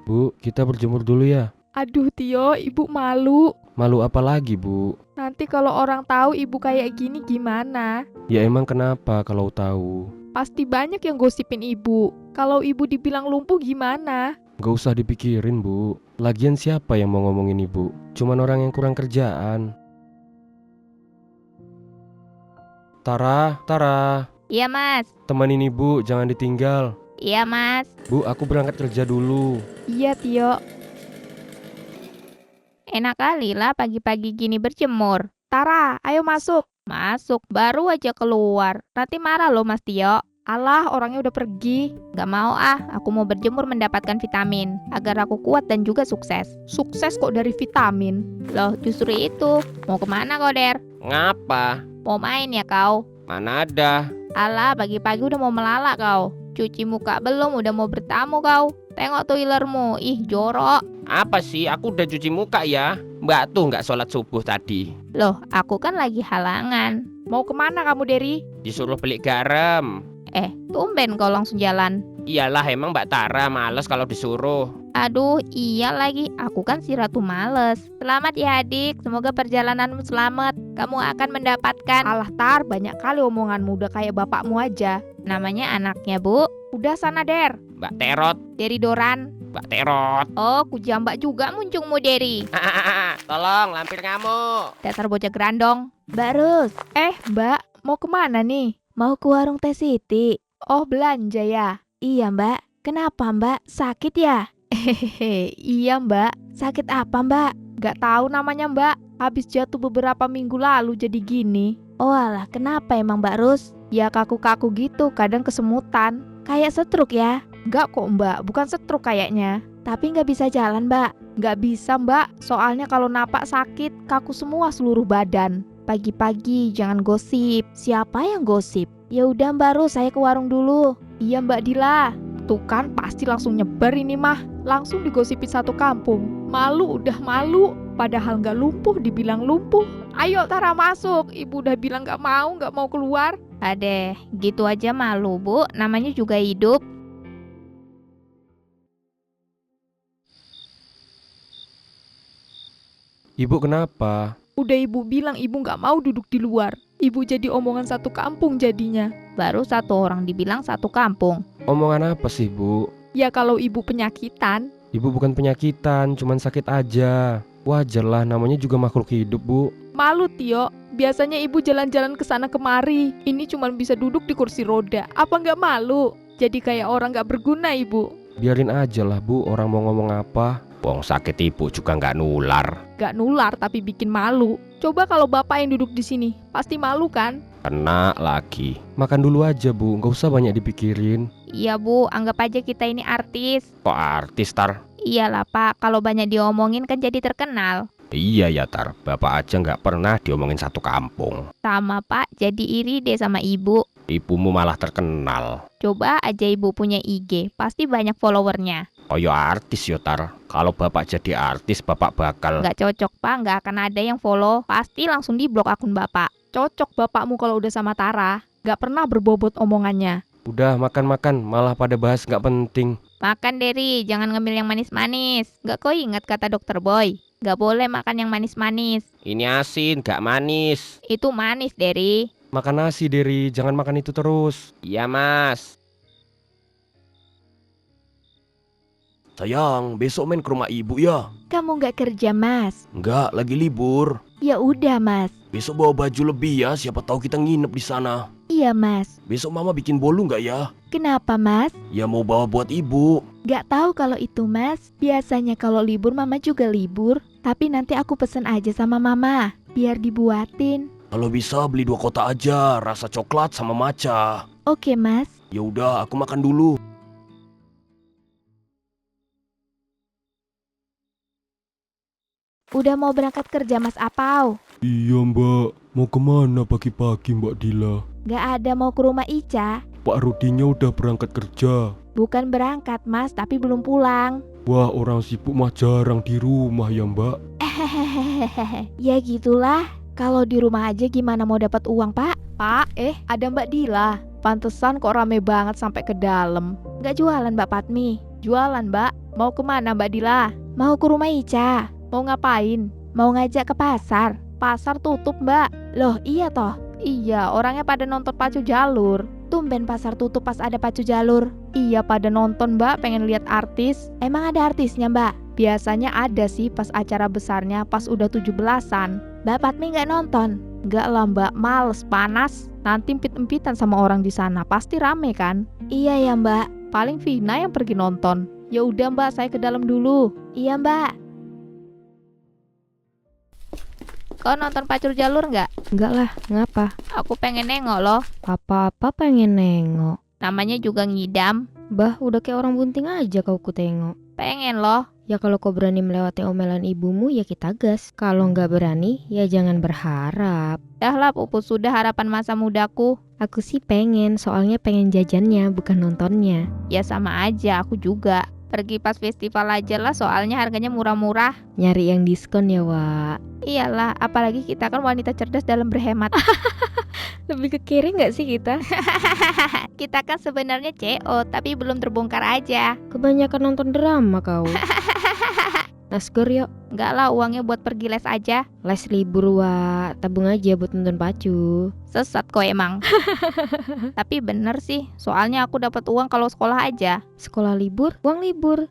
Bu, kita berjemur dulu ya. Aduh Tio, ibu malu. Malu apa lagi, Bu? Nanti kalau orang tahu ibu kayak gini gimana? Ya emang kenapa kalau tahu? Pasti banyak yang gosipin ibu. Kalau ibu dibilang lumpuh gimana? Gak usah dipikirin, Bu. Lagian siapa yang mau ngomongin Ibu? Cuman orang yang kurang kerjaan. Tara, Iya mas. temenin Ibu, jangan ditinggal. Iya mas. Bu, aku berangkat kerja dulu. Iya Tio. Enak kali lah pagi-pagi gini berjemur. Tara, ayo masuk. Masuk, baru aja keluar. Nanti marah loh mas Tio. Alah, orangnya udah pergi. Gak mau aku mau berjemur mendapatkan vitamin. Agar aku kuat dan juga sukses. Sukses kok dari vitamin. Loh justru itu. Mau kemana kau Der? Ngapa? Mau main ya kau? Mana ada? Alah pagi-pagi udah mau melalak kau. Cuci muka belum udah mau bertamu kau. Tengok toilermu, ih jorok. Apa sih? Aku udah cuci muka ya. Mbak tuh nggak sholat subuh tadi. Loh aku kan lagi halangan. Mau kemana kamu, Deri? Disuruh beli garam. Tumben kau langsung jalan. Iyalah emang Mbak Tara males kalau disuruh. Aduh, iya lagi. Aku kan si Ratu Males. Selamat ya adik. Semoga perjalananmu selamat. Kamu akan mendapatkan Alah Tar, banyak kali omonganmu udah kayak bapakmu aja. namanya anaknya, Bu. Udah sana, Der. Mbak Terot, Dari Doran. Mbak Terot. Oh, kujambak juga muncungmu, Deri. Tolong lampir ngamuk. Dasar bocah gerandong. Mbak Rus, Mbak, mau kemana nih? mau ke warung Teh Siti? Oh, belanja ya? Iya Mbak, kenapa Mbak? Sakit ya? Hehehe, iya Mbak. Sakit apa Mbak? Gak tahu namanya Mbak. Habis jatuh beberapa minggu lalu jadi gini. Oh alah, kenapa emang Mbak Rus? Ya kaku-kaku gitu, kadang kesemutan. Kayak stroke ya? Enggak kok Mbak, bukan stroke kayaknya. Tapi nggak bisa jalan Mbak. Nggak bisa Mbak, soalnya kalau napak sakit, kaku semua seluruh badan. Pagi-pagi jangan gosip. Siapa yang gosip? Ya udah Mbak Rus, saya ke warung dulu. Iya Mbak Dila. Tuh kan pasti langsung nyebar ini mah. Langsung digosipin satu kampung. Malu udah malu. Padahal nggak lumpuh dibilang lumpuh. Ayo Tara masuk. Ibu udah bilang nggak mau keluar. Adeh, gitu aja malu, Bu. Namanya juga hidup. Ibu kenapa? Udah ibu bilang ibu nggak mau duduk di luar. Ibu jadi omongan satu kampung jadinya. Baru satu orang dibilang satu kampung. Omongan apa sih, Bu? Ya kalau ibu penyakitan. Ibu bukan penyakitan, cuman sakit aja. Wajar lah, namanya juga makhluk hidup, Bu. Malu Tio. Biasanya ibu jalan-jalan ke sana kemari. Ini cuma bisa duduk di kursi roda. Apa nggak malu? Jadi kayak orang nggak berguna ibu. Biarin aja lah, Bu, orang mau ngomong apa. Wong sakit ibu juga nggak nular. Gak nular tapi bikin malu. Coba kalau bapak yang duduk di sini, pasti malu kan? Kena lagi. Makan dulu aja, Bu, nggak usah banyak dipikirin. Iya, Bu. Anggap aja kita ini artis. Kok artis Tar? Iyalah, Pak. Kalau banyak diomongin kan jadi terkenal. Iya ya Tar, bapak aja nggak pernah diomongin satu kampung. Sama, Pak. Jadi iri deh sama ibu. Ibumu malah terkenal. Coba aja ibu punya IG. Pasti banyak followernya. Koyo artis yo Tar. Kalau bapak jadi artis, bapak bakal... Nggak cocok, Pak. Nggak akan ada yang follow. Pasti langsung diblok akun Bapak. Cocok bapakmu kalau udah sama Tara. Gak pernah berbobot omongannya. Udah, makan-makan, malah pada bahas nggak penting. Makan, Deri. Jangan ngemil yang manis-manis. Nggak kau ingat kata dokter Boy? Nggak boleh makan yang manis-manis. Ini asin, nggak manis. Itu manis, Deri. Makan nasi, Deri, jangan makan itu terus. Iya Mas. Sayang, besok main ke rumah ibu ya? Kamu nggak kerja Mas? Enggak, lagi libur. Ya udah Mas. Besok bawa baju lebih ya, siapa tahu kita nginep di sana. Iya Mas. Besok mama bikin bolu nggak ya? Kenapa Mas? Ya mau bawa buat ibu. Nggak tahu kalau itu Mas. Biasanya kalau libur Mama juga libur. Tapi nanti aku pesen aja sama Mama. Biar dibuatin. Kalau bisa beli 2 kotak aja, rasa coklat sama matcha. Oke Mas. Ya udah, aku makan dulu. Udah mau berangkat kerja Mas Apau? Iya, Mbak. Mau kemana pagi-pagi, Mbak Dila? Nggak ada mau ke rumah Ica? Pak Rudinya udah berangkat kerja. Bukan berangkat Mas, tapi belum pulang. Wah, orang sibuk mah jarang di rumah ya, Mbak. Hehehe. Ya gitulah. Kalau di rumah aja gimana mau dapat uang Pak? Pak, ada Mbak Dila. Pantesan kok rame banget sampai ke dalam. Nggak jualan Mbak Patmi. Jualan Mbak. Mau kemana Mbak Dila? Mau ke rumah Ica. Mau ngapain? Mau ngajak ke pasar. Pasar tutup Mbak. Loh iya toh. Iya, orangnya pada nonton pacu jalur. Tumben pasar tutup pas ada pacu jalur. Iya, pada nonton Mbak, pengen lihat artis. Emang ada artisnya Mbak? Biasanya ada sih pas acara besarnya, pas udah 17-an. Mbak Patmi nggak nonton? Enggak lah Mbak, males, panas. Nanti empit-empitan sama orang di sana, pasti rame kan? Iya ya Mbak. Paling Vina yang pergi nonton. Ya udah Mbak, saya ke dalam dulu. Iya Mbak. Kau nonton pacu jalur nggak? Enggak lah, ngapa? Aku pengen nengok loh. Apa-apa pengen nengok. Namanya juga ngidam. Bah, udah kayak orang bunting aja kau ku tengok. Pengen loh. Ya kalau kau berani melewati omelan ibumu, ya kita gas. Kalau nggak berani, ya jangan berharap. Dah lah pupus sudah harapan masa mudaku. Aku sih pengen, soalnya pengen jajannya, bukan nontonnya. Ya sama aja, aku juga. Pergi pas festival aja lah, soalnya harganya murah-murah. Nyari yang diskon ya, Wak. Iyalah, apalagi kita kan wanita cerdas dalam berhemat. Lebih ke kiri nggak sih kita? Kita kan sebenarnya CO, tapi belum terbongkar aja. Kebanyakan nonton drama kau. Nasgor yuk. Enggak lah, uangnya buat pergi les aja. Les libur, Wak. Tabung aja buat nonton pacu. Sesat kok emang. Tapi bener sih, soalnya aku dapat uang kalau sekolah aja. Sekolah libur, uang libur.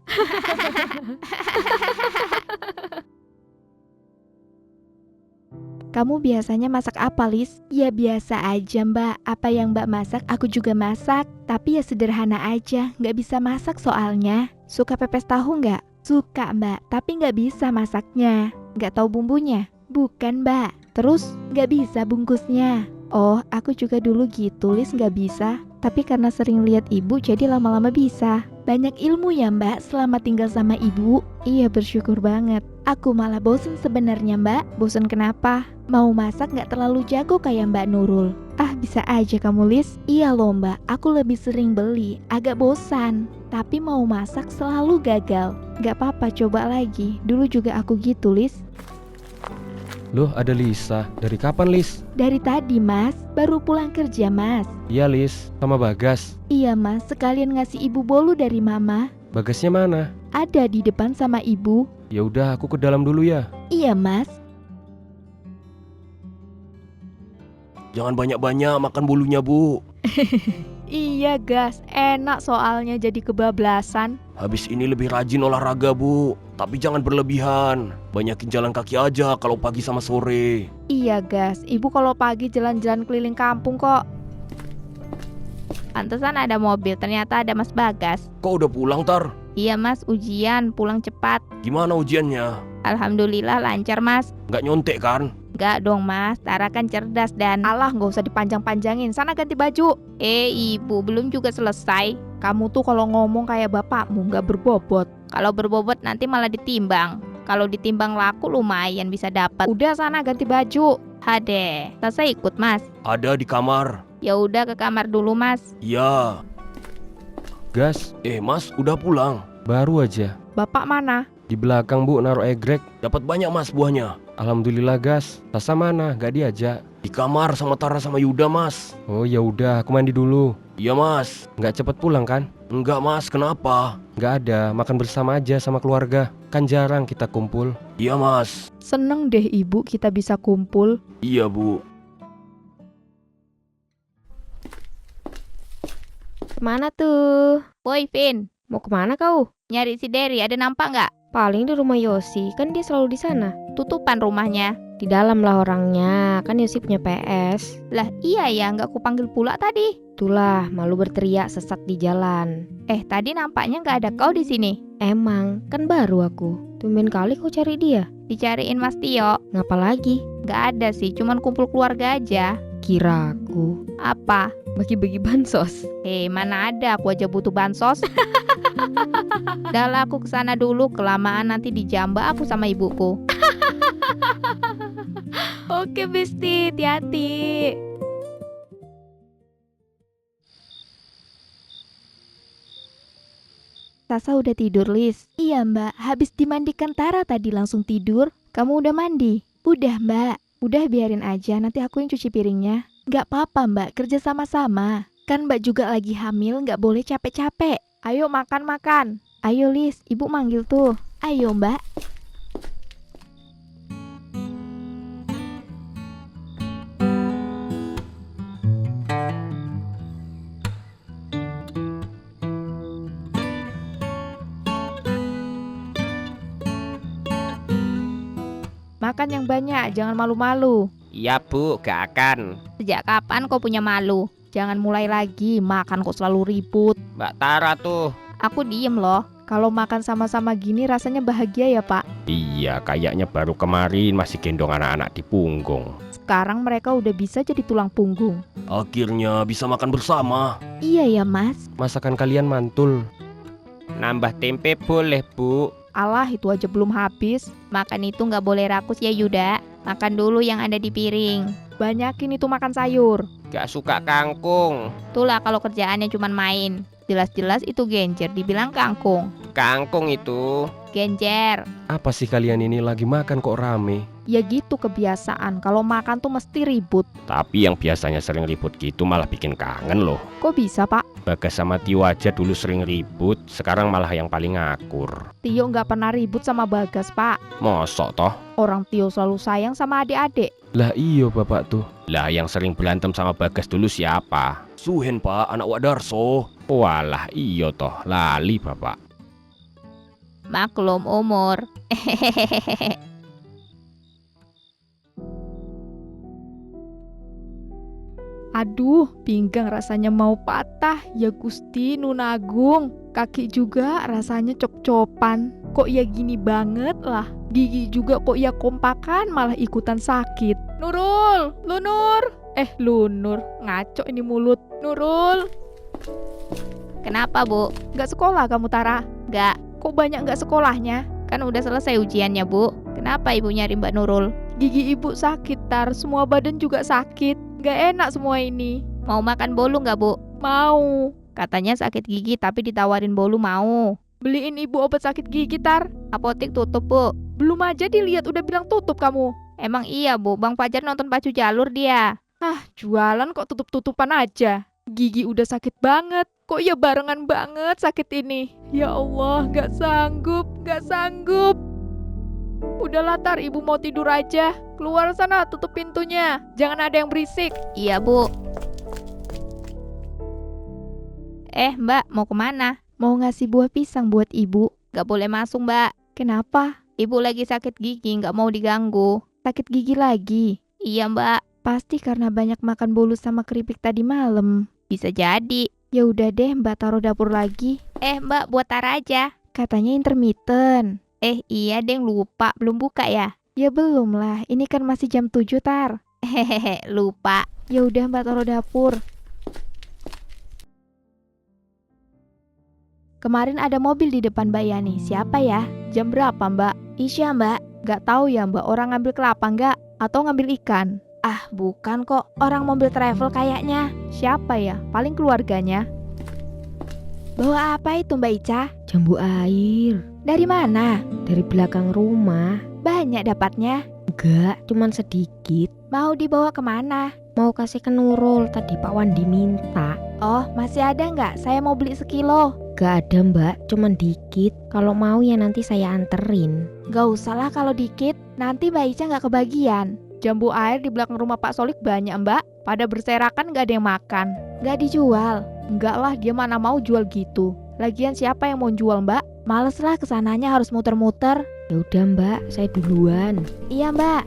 Kamu biasanya masak apa, Lis? Ya biasa aja Mbak. Apa yang Mbak masak aku juga masak. Tapi ya sederhana aja, nggak bisa masak soalnya. Suka pepes tahu nggak? Suka Mbak, tapi nggak bisa masaknya. Nggak tahu bumbunya? Bukan Mbak. Terus nggak bisa bungkusnya. Oh, aku juga dulu gitu, Lis, nggak bisa. Tapi karena sering lihat ibu jadi lama-lama bisa. Banyak ilmu ya Mbak selama tinggal sama ibu. Iya, bersyukur banget. Aku malah bosen sebenarnya Mbak. Bosen kenapa? Mau masak nggak terlalu jago kayak Mbak Nurul. Ah, bisa aja kamu, Lis. Iya loh Mbak, aku lebih sering beli. Agak bosan. Tapi mau masak selalu gagal. Nggak apa-apa, coba lagi. Dulu juga aku gitu, Lis. Loh, ada Lisa. Dari kapan, Lis? Dari tadi Mas, baru pulang kerja Mas. Iya, Lis. Sama Bagas. Iya Mas, sekalian ngasih ibu bolu dari Mama. Bagasnya mana? Ada di depan sama ibu. Ya udah, aku ke dalam dulu ya. Iya Mas. Jangan banyak-banyak makan bulunya, Bu. Iya gas, enak soalnya jadi kebablasan. Habis ini lebih rajin olahraga, Bu. Tapi jangan berlebihan. Banyakin jalan kaki aja kalau pagi sama sore. Iya gas, ibu kalau pagi jalan-jalan keliling kampung kok. Pantesan ada mobil, ternyata ada Mas Bagas. Kok udah pulang, Tar? Iya Mas, ujian, pulang cepat. Gimana ujiannya? Alhamdulillah lancar Mas. Nggak nyontek kan? Enggak dong Mas, Tara kan cerdas dan... Alah, nggak usah dipanjang-panjangin. Sana ganti baju. Ibu, belum juga selesai. Kamu tuh kalau ngomong kayak bapakmu, nggak berbobot. Kalau berbobot nanti malah ditimbang. Kalau ditimbang laku lumayan bisa dapat. Udah sana ganti baju. Hade, saya ikut Mas. Ada di kamar. Ya udah ke kamar dulu Mas. Iya. Gas, Mas, udah pulang. baru aja. Bapak mana? Di belakang, Bu, naruh egrek. Dapat banyak, Mas, buahnya. Alhamdulillah, Gas. Tasa mana? Gak diajak. Di kamar sama Tara sama Yuda, Mas. Oh ya udah, aku mandi dulu. Iya, Mas. Nggak cepet pulang kan? Enggak, Mas. Kenapa? Nggak ada, makan bersama aja sama keluarga. Kan jarang kita kumpul. Iya, Mas. Seneng deh ibu kita bisa kumpul. Iya, Bu. Kemana tuh? Woi Vin, Mau kemana kau? nyari si Derry, ada nampak nggak? Paling di rumah Yosi, kan dia selalu di sana. Tutupan rumahnya. Di dalam lah orangnya, kan Yosi punya PS. Lah iya ya, nggak kupanggil pula tadi. Itulah, malu berteriak sesat di jalan. Tadi nampaknya nggak ada kau di sini. Emang, kan baru aku. Tumben kali kau cari dia. Dicariin Mas Tio. Ngapa lagi? Nggak ada sih, cuman kumpul keluarga aja. Kiraku. Apa? Bagi-bagi bansos. Mana ada, aku aja butuh bansos. Dah lah, aku kesana dulu, kelamaan nanti dijamba aku sama ibuku. Oke Besti, hati-hati. Sasa udah tidur, Lis? Iya Mbak, habis dimandikan Tara tadi langsung tidur. Kamu udah mandi? Udah Mbak. Udah biarin aja, nanti aku yang cuci piringnya. Gak apa-apa Mbak, kerja sama-sama. Kan Mbak juga lagi hamil, gak boleh capek-capek. Ayo makan-makan. Ayo Lis, ibu manggil tuh. Ayo mbak. Makan yang banyak, jangan malu-malu. Iya Bu, gak akan. Sejak kapan kau punya malu? Jangan mulai lagi, makan kok selalu ribut. Mbak Tara tuh. Aku diem loh. Kalau makan sama-sama gini rasanya bahagia ya Pak. Iya, kayaknya baru kemarin masih gendong anak-anak di punggung. Sekarang mereka udah bisa jadi tulang punggung. Akhirnya bisa makan bersama. Iya ya mas. Masakan kalian mantul. Nambah tempe boleh Bu. Alah, itu aja belum habis. Makan itu nggak boleh rakus ya Yuda. Makan dulu yang ada di piring. Banyakin itu makan sayur. Gak suka kangkung. Itulah kalau kerjaannya cuma main. Jelas-jelas itu genjer dibilang kangkung. Kangkung itu. Genjer. Apa sih kalian ini lagi makan kok rame? Ya gitu kebiasaan, kalau makan tuh mesti ribut. Tapi yang biasanya sering ribut gitu malah bikin kangen loh. Kok bisa Pak? Bagas sama Tio aja dulu sering ribut, sekarang malah yang paling ngakur. Tio nggak pernah ribut sama Bagas Pak. Mosok toh? Orang Tio selalu sayang sama adik-adik. Lah iyo bapak tuh. Lah yang sering berantem sama Bagas dulu siapa? Suhen pak, anak Wak Darso. Walah iyo toh, lali bapak. Maklum umur. Aduh, pinggang rasanya mau patah. Ya Gusti Nunagung. Kaki juga rasanya cop-copan. Kok ya gini banget lah. Gigi juga kok ya kompakan malah ikutan sakit. Nurul, Lunur. Lunur, ngaco ini mulut. Nurul, Kenapa Bu? nggak sekolah kamu Tara? Nggak. Kok banyak nggak sekolahnya? Kan udah selesai ujiannya Bu. Kenapa ibu nyari Mbak Nurul? Gigi ibu sakit Tar, semua badan juga sakit. Nggak enak semua ini. Mau makan bolu nggak Bu? Mau. Katanya sakit gigi tapi ditawarin bolu mau. Beliin ibu obat sakit gigi Tar. Apotek tutup Bu. Belum aja dilihat udah bilang tutup kamu. Emang iya Bu, Bang Fajar nonton pacu jalur dia. Jualan kok tutup-tutupan aja. Gigi udah sakit banget. Kok ya barengan banget sakit ini. Ya Allah, gak sanggup. Udahlah Tar, ibu mau tidur aja. Keluar sana, tutup pintunya. Jangan ada yang berisik. Iya Bu. Mbak, mau kemana? Mau ngasih buah pisang buat ibu. Gak boleh masuk Mbak. Kenapa? Ibu lagi sakit gigi, gak mau diganggu. Sakit gigi lagi? Iya Mbak, Pasti karena banyak makan bolu sama keripik tadi malam. bisa jadi. Ya udah deh, Mbak taruh dapur lagi. Mbak, buat Tara aja. Katanya intermittent. Iya deng, lupa. Belum buka ya? Ya belum lah, ini kan masih jam 7 Tar. Hehehe, lupa. Ya udah Mbak taruh dapur. Kemarin ada mobil di depan Mbak Yani. Siapa ya? Jam berapa Mbak? Isya Mbak. Gak tahu ya Mbak, orang ngambil kelapa nggak? Atau ngambil ikan? Ah bukan kok, orang mobil travel kayaknya. Siapa ya? Paling keluarganya. Bawa apa itu Mbak Ica? Jambu air. Dari mana? Dari belakang rumah. Banyak dapatnya. Enggak, cuman sedikit. Mau dibawa kemana? Mau kasih ke Nurul, tadi Pak Wandi minta. Oh masih ada nggak? Saya mau beli sekilo. Gak ada mbak, cuman dikit. Kalau mau ya nanti saya anterin. Gak usah lah kalau dikit, nanti Mbak Ica nggak kebagian. Jambu air di belakang rumah Pak Solik banyak Mbak. Pada berserakan nggak ada yang makan. Nggak dijual. Enggak lah, dia mana mau jual gitu. Lagian siapa yang mau jual Mbak? Males lah kesananya harus muter-muter. Ya udah mbak, saya duluan. Iya Mbak.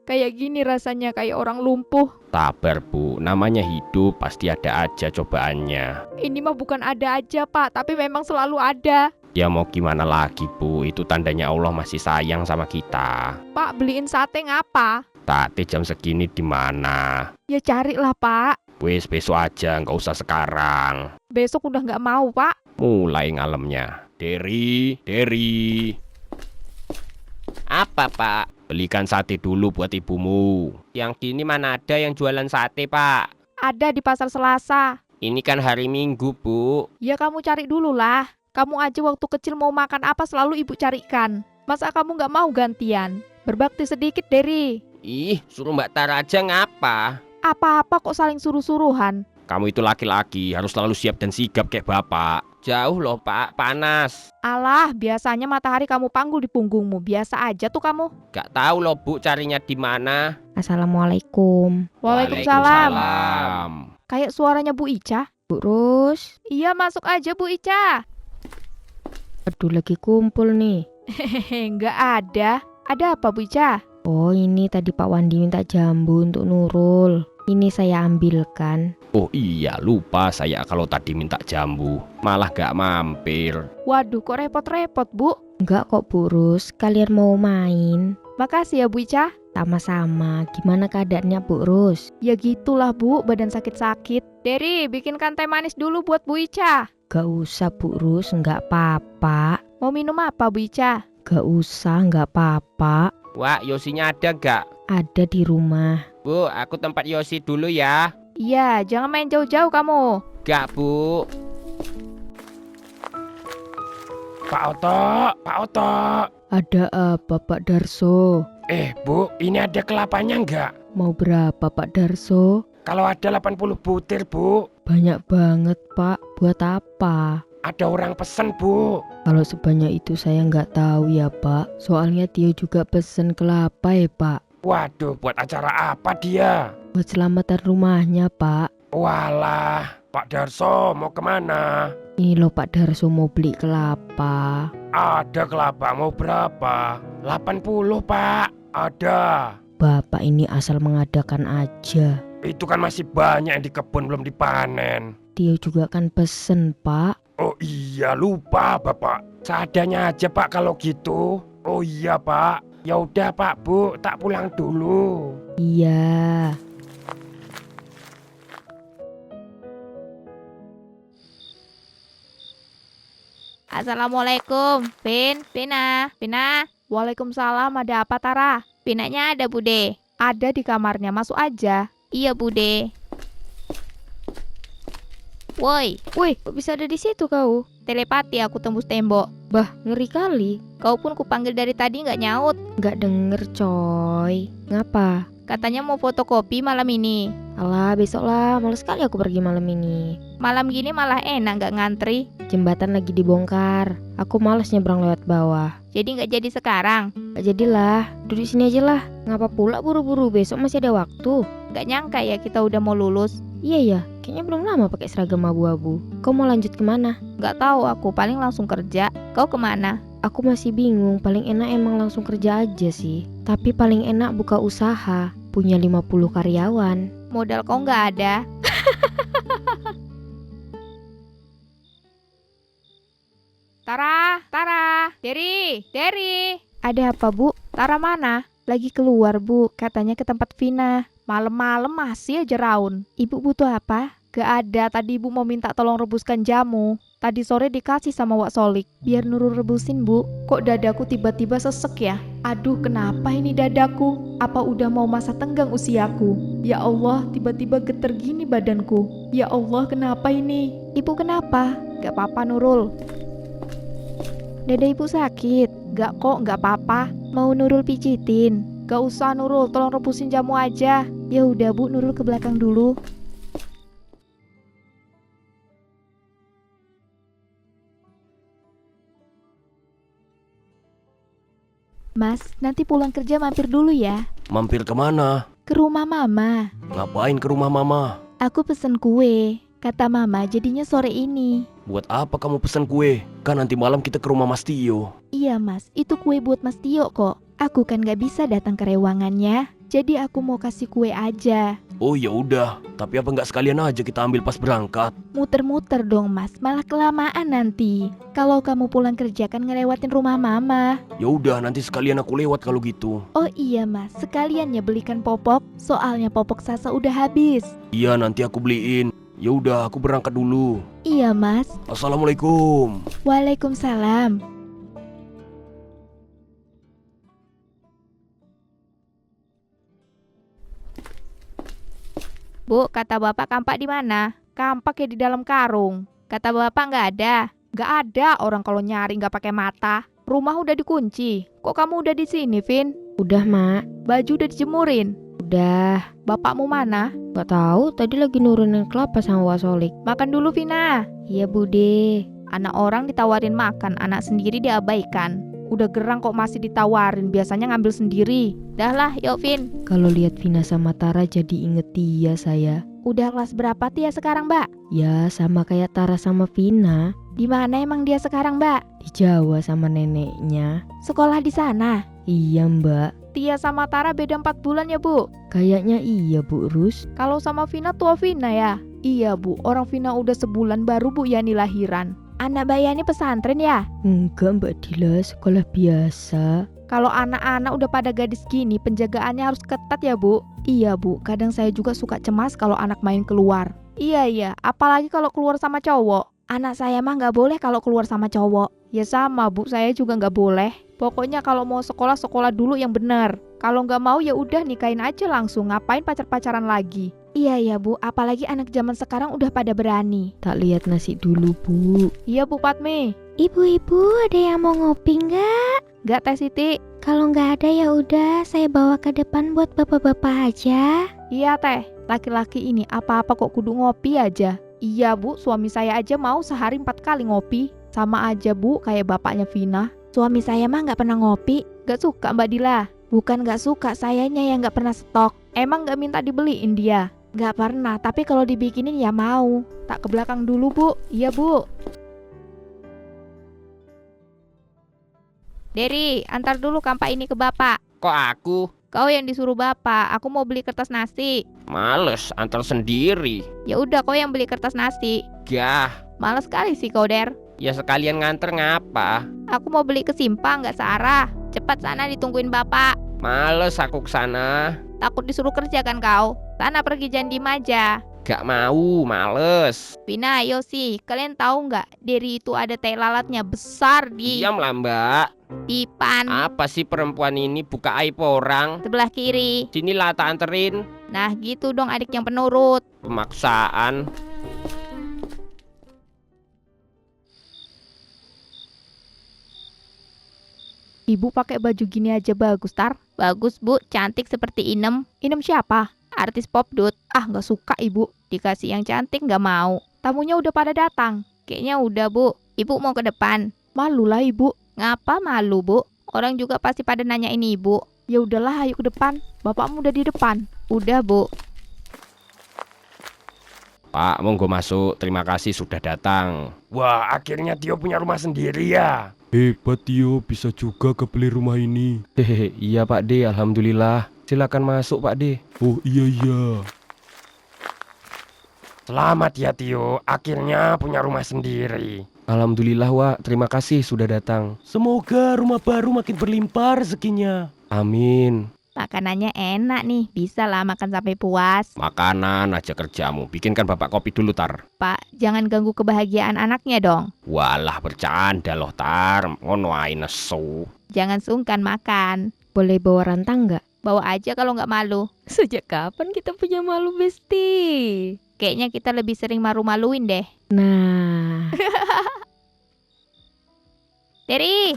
Kayak gini rasanya, kayak orang lumpuh. Sabar Bu, namanya hidup pasti ada aja cobaannya. Ini mah bukan ada aja Pak, tapi memang selalu ada. Ya mau gimana lagi Bu, itu tandanya Allah masih sayang sama kita. Pak, beliin sate ngapa? Tate jam segini di mana? Ya carilah Pak. Wes besok aja, nggak usah sekarang. Besok udah nggak mau Pak. Mulai ngalemnya. Deri. Apa Pak? Belikan sate dulu buat ibumu. Yang kini mana ada yang jualan sate Pak? Ada di pasar Selasa. Ini kan hari Minggu Bu. Ya kamu cari dulu lah. Kamu aja waktu kecil mau makan apa selalu ibu carikan. Masa kamu nggak mau gantian? Berbakti sedikit Deri. Ih, suruh Mbak Tara aja ngapa? Apa-apa kok saling suruh-suruhan. Kamu itu laki-laki, harus selalu siap dan sigap kayak bapak. Jauh loh pak, panas. Alah, biasanya matahari kamu panggul di punggungmu. Biasa aja tuh kamu. Gak tahu loh bu carinya di mana. Assalamualaikum. Waalaikumsalam. Waalaikumsalam. Kayak suaranya Bu Ica. Bu Rus, Iya, masuk aja Bu Ica. aduh lagi kumpul nih. Hehehe, nggak ada. Ada apa Bu Ica? Oh ini tadi Pak Wandi minta jambu untuk Nurul. Ini saya ambilkan. Oh iya, lupa saya kalau tadi minta jambu. Malah gak mampir. Waduh, kok repot-repot Bu. Enggak kok Bu Rus, kalian mau main? Makasih ya Bu Ica. Sama-sama, gimana keadaannya Bu Rus? Ya gitulah Bu, badan sakit-sakit. Deri, bikinkan teh manis dulu buat Bu Ica. Gak usah Bu Rus, enggak apa-apa. Mau minum apa Bu Ica? Gak usah, enggak apa-apa. Wah, Yosinya ada gak? Ada di rumah. Bu, aku tempat Yosi dulu ya. Iya, jangan main jauh-jauh kamu. Gak bu. Pak Oto, Pak Oto. Ada apa Pak Darso? Bu, ini ada kelapanya nggak? Mau berapa Pak Darso? Kalau ada 80 butir, Bu. Banyak banget Pak, buat apa? Ada orang pesen, Bu. Kalau sebanyak itu saya nggak tahu ya Pak. Soalnya dia juga pesen kelapa ya Pak. Waduh, buat acara apa dia? Buat selamatan rumahnya Pak. Walah, Pak Darso mau kemana? Ini loh Pak Darso mau beli kelapa. Ada kelapa mau berapa? 80, Pak. Ada. Bapak ini asal mengadakan aja. Itu kan masih banyak yang di kebun belum dipanen. Dia juga kan pesen Pak. Oh iya, lupa Bapak. Seadanya aja Pak kalau gitu. Oh iya Pak. Ya udah Pak, Bu, tak pulang dulu. Iya. Assalamualaikum, Pina. Waalaikumsalam, ada apa Tara? Pinanya ada Bude. Ada di kamarnya, masuk aja. Iya Bude. Woi, Wih, kok bisa ada di situ kau? telepati aku tembus tembok. Bah, ngeri kali. Kau pun kupanggil dari tadi nggak nyaut. Nggak denger coy. Ngapa? Katanya mau fotokopi malam ini. Alah, besok lah. Males sekali aku pergi malam ini. Malam gini malah enak nggak ngantri. Jembatan lagi dibongkar. Aku males nyebrang lewat bawah. Jadi nggak jadi sekarang. Gak jadilah, duduk sini aja lah. Ngapa pula buru-buru, besok masih ada waktu. Nggak nyangka ya kita udah mau lulus. Iya ya, kayaknya belum lama pakai seragam abu-abu. Kau mau lanjut kemana? Nggak tahu aku, paling langsung kerja. Kau kemana? Aku masih bingung, paling enak emang langsung kerja aja sih. Tapi paling enak buka usaha, punya 50 karyawan. Modal kau nggak ada. Tara, Deri. Ada apa Bu? Tara mana? Lagi keluar Bu, katanya ke tempat Vina. Malam-malam masih aja raun. Ibu butuh apa? Gak ada, tadi ibu mau minta tolong rebuskan jamu. Tadi sore dikasih sama Wak Solik. Biar Nurul rebusin Bu. Kok dadaku tiba-tiba sesek ya? Aduh, kenapa ini dadaku? Apa udah mau masa tenggang usiaku? Ya Allah, tiba-tiba geter gini badanku. Ya Allah, kenapa ini? Ibu kenapa? Gak apa-apa Nurul. Dada ibu sakit. Gak kok, gak apa-apa. Mau Nurul pijitin? Gak usah Nurul, tolong rebusin jamu aja. Ya udah Bu, Nurul ke belakang dulu. Mas, nanti pulang kerja mampir dulu ya. Mampir kemana? Ke rumah Mama. Ngapain ke rumah Mama? Aku pesen kue. Kata Mama jadinya sore ini. Buat apa kamu pesen kue? Kan nanti malam kita ke rumah Mas Tio. Iya Mas, itu kue buat Mas Tio kok. Aku kan gak bisa datang ke rewangannya. Jadi aku mau kasih kue aja. Oh ya udah, tapi apa nggak sekalian aja kita ambil pas berangkat? Muter-muter dong Mas, malah kelamaan nanti. Kalau kamu pulang kerja kan ngelewatin rumah Mama. Ya udah, nanti sekalian aku lewat kalau gitu. Oh iya Mas, sekalian ya belikan popok. Soalnya popok Sasa udah habis. Iya, nanti aku beliin. Ya udah, aku berangkat dulu. Iya Mas. Assalamualaikum. Waalaikumsalam. Bu, kata bapak kampak di mana? Kampak ya di dalam karung. Kata bapak nggak ada. Gak ada orang kalau nyari gak pakai mata. Rumah udah dikunci. Kok kamu udah di sini, Vin? Udah Mak, Baju udah dijemurin. Udah, Bapakmu mana? gak tahu tadi lagi nurunin kelapa sama Wasolik. Makan dulu, Vina. Iya Bude. Anak orang ditawarin makan, anak sendiri diabaikan. Udah gerang kok masih ditawarin, biasanya ngambil sendiri. Dah lah, yuk Vin. Kalau lihat Vina sama Tara jadi inget Tia saya. Udah kelas berapa Tia sekarang, Mbak? Ya sama kayak Tara sama Vina. Di mana emang dia sekarang, Mbak? Di Jawa sama neneknya. Sekolah di sana. Iya Mbak. Tia sama Tara beda 4 bulan ya, Bu? Kayaknya iya Bu Rus. Kalau sama Vina tua Vina ya? Iya, Bu. Orang Vina udah sebulan baru Bu Yani lahiran. Anak Mbak Yani pesantren ya? Enggak Mbak Dila, sekolah biasa. Kalau anak-anak udah pada gadis gini, penjagaannya harus ketat ya, Bu? Iya, Bu. Kadang saya juga suka cemas kalau anak main keluar. Iya, apalagi kalau keluar sama cowok. Anak saya mah nggak boleh kalau keluar sama cowok. Ya sama, Bu. Saya juga nggak boleh. Pokoknya kalau mau sekolah, sekolah dulu yang benar. Kalau nggak mau ya udah nikahin aja langsung. Ngapain pacar-pacaran lagi? Iya ya Bu, apalagi anak zaman sekarang udah pada berani. Tak lihat nasi dulu Bu. Iya, Bu Patmi. Ibu-ibu ada yang mau ngopi nggak? Nggak, Teh Siti? Kalau nggak ada ya udah, saya bawa ke depan buat bapak-bapak aja. Iya, Teh. Laki-laki ini apa-apa kok kudu ngopi aja. Iya, Bu. Suami saya aja mau sehari 4 kali ngopi. Sama aja, Bu, kayak bapaknya Vina. Suami saya mah nggak pernah ngopi. Nggak suka, Mbak Dila? Bukan nggak suka, sayanya yang nggak pernah stok. Emang nggak minta dibeliin dia? Nggak pernah, tapi kalau dibikinin ya mau. Tak ke belakang dulu, Bu. Iya, Bu. Deri, antar dulu kampak ini ke bapak. Kok aku? Kau yang disuruh bapak, aku mau beli kertas nasi. Males, antar sendiri. Ya udah, kau yang beli kertas nasi. Gah, Males sekali sih kau, Der. ya sekalian nganter ngapa? Aku mau beli ke simpang, nggak searah. Cepat sana ditungguin bapak. Males aku kesana. Takut disuruh kerja kan kau? Sana pergi jangan diem aja. Gak mau, males. Vina, ayo sih. Kalian tahu nggak? Deri itu ada tai lalatnya besar di Diamlah mbak. depan Apa sih perempuan ini buka aib orang? sebelah kiri. Sinilah tak anterin. Nah gitu dong adik yang penurut. Pemaksaan. Ibu pakai baju gini aja bagus, Tar. Bagus bu, cantik seperti Inem. Inem siapa? Artis popdut. Ah, nggak suka, Ibu. Dikasih yang cantik nggak mau. Tamunya udah pada datang. Kayaknya udah bu. Ibu mau ke depan. Malu lah, Ibu. Ngapa malu bu? Orang juga pasti pada nanya ini ibu. Ya udahlah, ayo ke depan. Bapakmu udah di depan. Udah bu. Pak, monggo masuk. Terima kasih sudah datang. Wah, akhirnya Tio punya rumah sendiri ya. Hebat Tio, bisa juga kebeli rumah ini. Hehehe, iya Pak D, alhamdulillah. Silakan masuk Pak D. Oh iya. Selamat ya Tio, akhirnya punya rumah sendiri. Alhamdulillah Wak, terima kasih sudah datang. Semoga rumah baru makin berlimpah rezekinya. Amin. Makanannya enak nih. Bisa lah makan sampai puas. Makanan aja kerjamu. Bikinkan bapak kopi dulu, Tar. Pak, jangan ganggu kebahagiaan anaknya dong. Walah, bercanda loh, Tar. Ngono ae nesu. Jangan sungkan makan. Boleh bawa rantang nggak? Bawa aja kalau nggak malu. Sejak kapan kita punya malu Besti? Kayaknya kita lebih sering malu-maluin deh. Nah, Deri,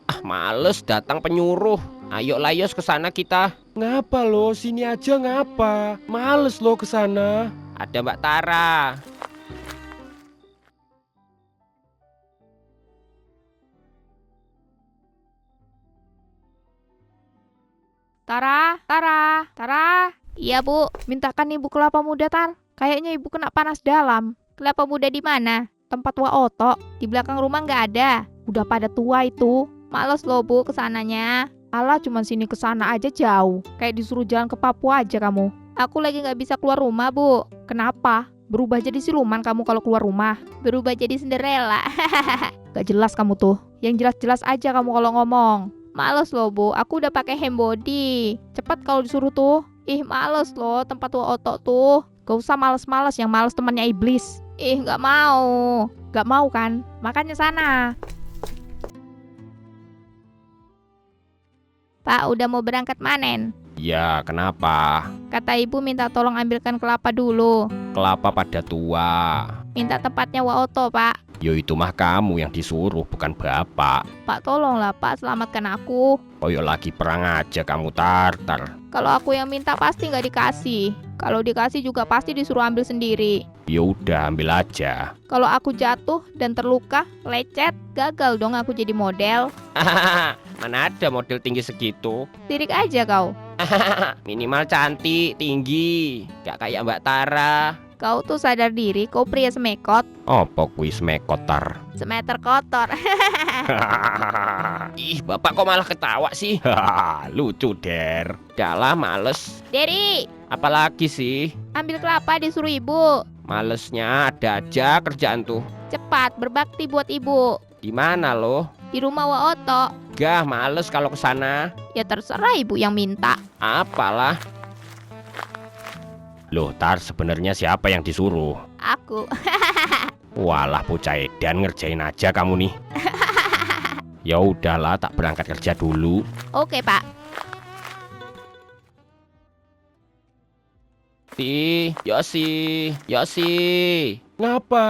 Ah, males datang penyuruh. Ayo layos ke sana kita. Ngapa lo? Sini aja ngapa? Males lo ke sana. Ada Mbak Tara. Tara. iya bu. Mintakan Ibu kelapa muda, Tar. Kayaknya Ibu kena panas dalam. Kelapa muda di mana? Tempat Wa Oto. Di belakang rumah nggak ada. Udah pada tua itu. Males loh bu kesananya. Alah, cuman sini ke sana aja jauh. Kayak disuruh jalan ke Papua aja kamu. Aku lagi nggak bisa keluar rumah bu. Kenapa? Berubah jadi siluman kamu kalau keluar rumah. Berubah jadi Cinderella. Gak jelas kamu tuh. Yang jelas-jelas aja kamu kalau ngomong. Males loh bu. Aku udah pakai hand body. Cepet kalau disuruh tuh. Ih males loh tempat Wa Oto tuh. Gak usah males-males, yang males temannya iblis. Ih nggak mau. Gak mau kan? Makanya sana. Pak, udah mau berangkat manen. Ya, kenapa? Kata ibu minta tolong ambilkan kelapa dulu. Kelapa pada tua. Minta tempatnya Wak Oto, Pak. Yo itu mah kamu yang disuruh, bukan bapak. Pak, tolonglah Pak, selamatkan aku. Koyo lagi perang aja kamu Tartar. Kalau aku yang minta pasti nggak dikasih. Kalau dikasih juga pasti disuruh ambil sendiri. Ya udah ambil aja. Kalau aku jatuh dan terluka, lecet, gagal dong aku jadi model. Mana ada model tinggi segitu? Sirik aja kau. Minimal cantik, tinggi. Gak kayak Mbak Tara. Kau tuh sadar diri, kau pria semekot. Opo kuwi semekotar. Semeter kotor. Ih, bapak kok malah ketawa sih? Lucu, Der. Dalah males. Deri, Apalagi sih? ambil kelapa disuruh ibu. Malesnya ada aja kerjaan tuh. Cepat, berbakti buat ibu. Di mana loh? Di rumah Wak Oto. Gah, males kalau ke sana. Ya terserah ibu yang minta. Apalah. Loh, Tar, sebenarnya siapa yang disuruh? Aku. Walah, bocah edan, ngerjain aja kamu nih. Ya udahlah, tak berangkat kerja dulu. Oke, Pak. Yosi. Ngapa?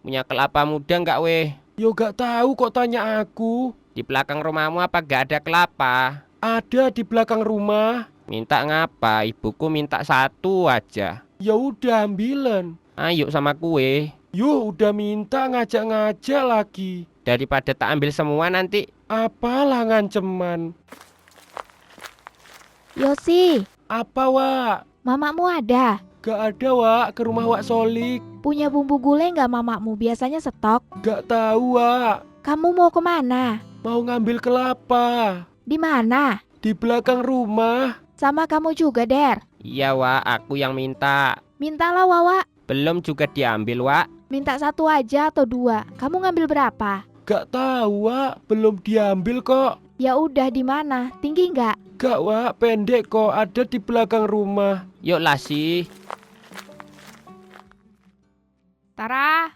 Punya kelapa muda nggak weh? Yo gak tahu kok tanya aku. Di belakang rumahmu apa gak ada kelapa? Ada di belakang rumah. Minta ngapa? Ibuku minta satu aja. Ya udah ambilan. Ayo sama kue. Yo udah minta ngajak-ngajak lagi. Daripada tak ambil semua nanti. Apalah nganceman. Yosi, Apa Wak? mamamu ada? Gak ada Wak, ke rumah Wak Solik. Punya bumbu gulai nggak mamamu? Biasanya stok. Gak tahu Wak. Kamu mau kemana? Mau ngambil kelapa. Di mana? Di belakang rumah. Sama kamu juga, Der. Iya Wak, aku yang minta. Mintalah, Wawa. Belum juga diambil Wak. Minta satu aja atau dua. Kamu ngambil berapa? Gak tahu Wak, belum diambil kok. Ya udah, di mana? Tinggi nggak? Gak Wak, pendek kok, ada di belakang rumah. Yuk lah sih. Tara.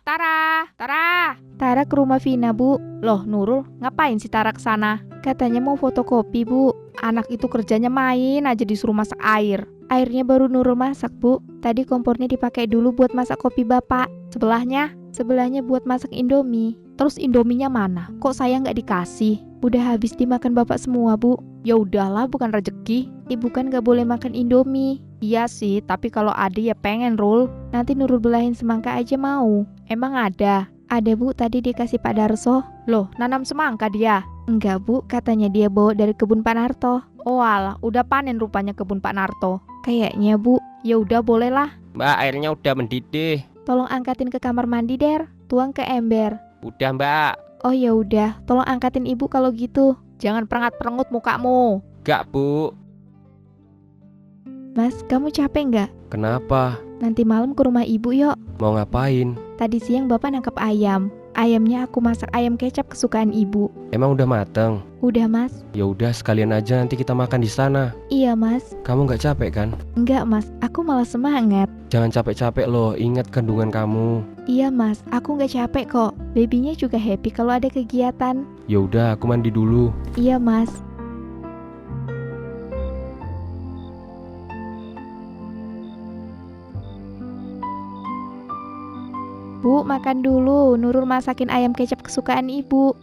Tara ke rumah Vina, Bu. Loh, Nurul, ngapain si Tara ke sana? Katanya mau fotokopi, Bu. Anak itu kerjanya main aja disuruh masak air. Airnya baru Nurul masak, Bu. Tadi kompornya dipakai dulu buat masak kopi Bapak. Sebelahnya buat masak Indomie. Terus Indominya mana? Kok saya nggak dikasih? Udah habis dimakan Bapak semua, Bu. Ya udahlah, bukan rezeki. Ibu kan gak boleh makan Indomie. Iya sih, tapi kalau ada ya pengen, Rul. Nanti Nurul belahin semangka aja mau. Emang ada? Ada, Bu, tadi dikasih Pak Darso. Loh, nanam semangka dia? Enggak, Bu, katanya dia bawa dari kebun Pak Narto. Oh alah, udah panen rupanya kebun Pak Narto. Kayaknya, Bu. Ya udah, bolehlah. Mbak, airnya udah mendidih. Tolong angkatin ke kamar mandi, Der. Tuang ke ember. Udah Mbak. Oh ya udah, tolong angkatin Ibu kalau gitu. Jangan perengat-perengut mukamu. Gak Bu. Mas, kamu capek nggak? Kenapa? Nanti malam ke rumah Ibu yuk. Mau ngapain? Tadi siang Bapak nangkep ayam. Ayamnya aku masak ayam kecap kesukaan Ibu. Emang udah mateng? Udah, Mas. Ya udah sekalian aja nanti kita makan di sana. Iya, Mas. Kamu nggak capek kan? Enggak, Mas. Aku malah semangat. Jangan capek-capek loh, ingat kandungan kamu. Iya, Mas. Aku nggak capek kok. Babynya juga happy kalau ada kegiatan. Ya udah, aku mandi dulu. Iya, Mas. Bu, makan dulu. Nurul masakin ayam kecap kesukaan Ibu.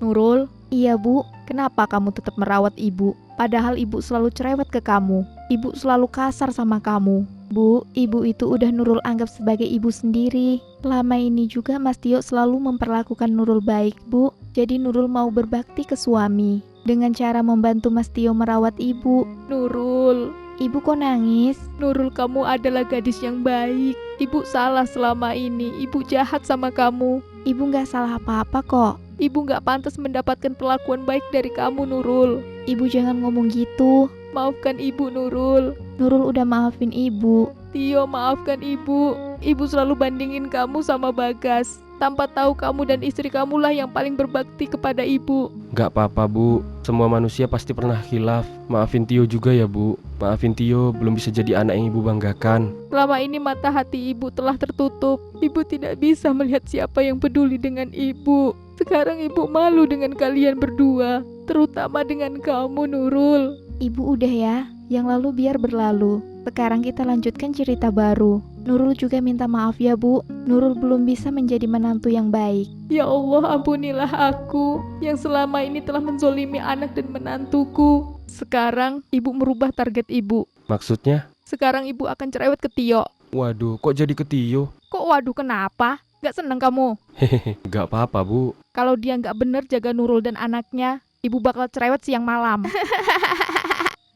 Nurul, Iya, Bu. kenapa kamu tetap merawat ibu? Padahal ibu selalu cerewet ke kamu. Ibu selalu kasar sama kamu. Bu, Ibu itu udah Nurul anggap sebagai ibu sendiri. Lama ini juga Mas Tio selalu memperlakukan Nurul baik, Bu. Jadi Nurul mau berbakti ke suami dengan cara membantu Mas Tio merawat Ibu. Nurul, Ibu kok nangis? Nurul, kamu adalah gadis yang baik. Ibu salah selama ini. Ibu jahat sama kamu. Ibu nggak salah apa-apa kok. Ibu nggak pantas mendapatkan perlakuan baik dari kamu, Nurul. Ibu jangan ngomong gitu. Maafkan ibu, Nurul. Nurul udah maafin Ibu. Tio, maafkan ibu. Ibu selalu bandingin kamu sama Bagas. Tanpa tahu kamu dan istri kamulah yang paling berbakti kepada ibu. Nggak apa-apa Bu, semua manusia pasti pernah khilaf. Maafin Tio juga ya Bu. Maafin Tio belum bisa jadi anak yang Ibu banggakan. Selama ini mata hati ibu telah tertutup. Ibu tidak bisa melihat siapa yang peduli dengan ibu. Sekarang ibu malu dengan kalian berdua. terutama dengan kamu, Nurul. Ibu udah ya, yang lalu biar berlalu. Sekarang kita lanjutkan cerita baru. Nurul juga minta maaf ya Bu, Nurul belum bisa menjadi menantu yang baik. Ya Allah, ampunilah aku yang selama ini telah menzolimi anak dan menantuku. Sekarang ibu merubah target ibu. Maksudnya? Sekarang ibu akan cerewet ke Tio. Waduh, kok jadi ke Tio? Kok waduh kenapa? Gak seneng kamu? Hehehe, gak apa-apa Bu. Kalau dia gak bener jaga Nurul dan anaknya, ibu bakal cerewet siang malam.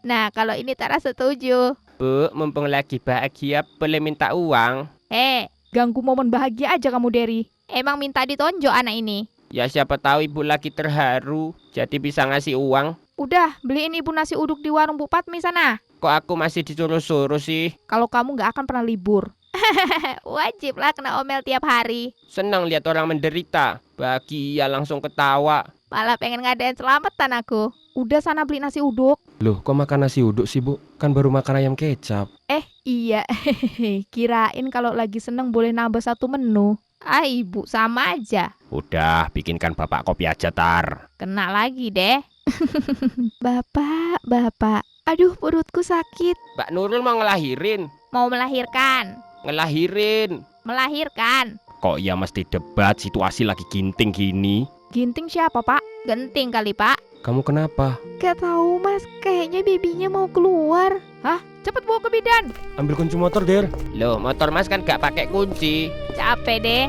Nah, kalau ini Tara setuju. Bu, mumpung lagi bahagia, boleh minta uang? Ganggu momen bahagia aja kamu, Derry. Emang minta ditonjok anak ini? Ya siapa tahu ibu lagi terharu, jadi bisa ngasih uang. Udah, beliin ibu nasi uduk di warung Bu Patmi sana. Kok aku masih disuruh-suruh sih? Kalau kamu gak akan pernah libur. Wajib lah kena omel tiap hari. Senang lihat orang menderita, bahagia langsung ketawa. Malah pengen ngadain selamatan aku. Udah sana beli nasi uduk. Loh, kok makan nasi uduk sih Bu? Kan baru makan ayam kecap. Iya, kirain kalau lagi seneng boleh nambah satu menu. Ah, ibu sama aja. Udah, bikinkan bapak kopi aja, Tar. Kena lagi deh. Bapak, aduh perutku sakit. Mbak Nurul mau ngelahirin? Mau melahirkan. Ngelahirin. Melahirkan. Kok ya mesti debat, situasi lagi ginting gini? Ginting siapa, Pak? Genting kali, Pak. Kamu kenapa? Gak tahu Mas, kayaknya babynya mau keluar. Cepet bawa ke bidan. Ambil kunci motor, Der. Loh, motor mas kan gak pakai kunci. Capek deh.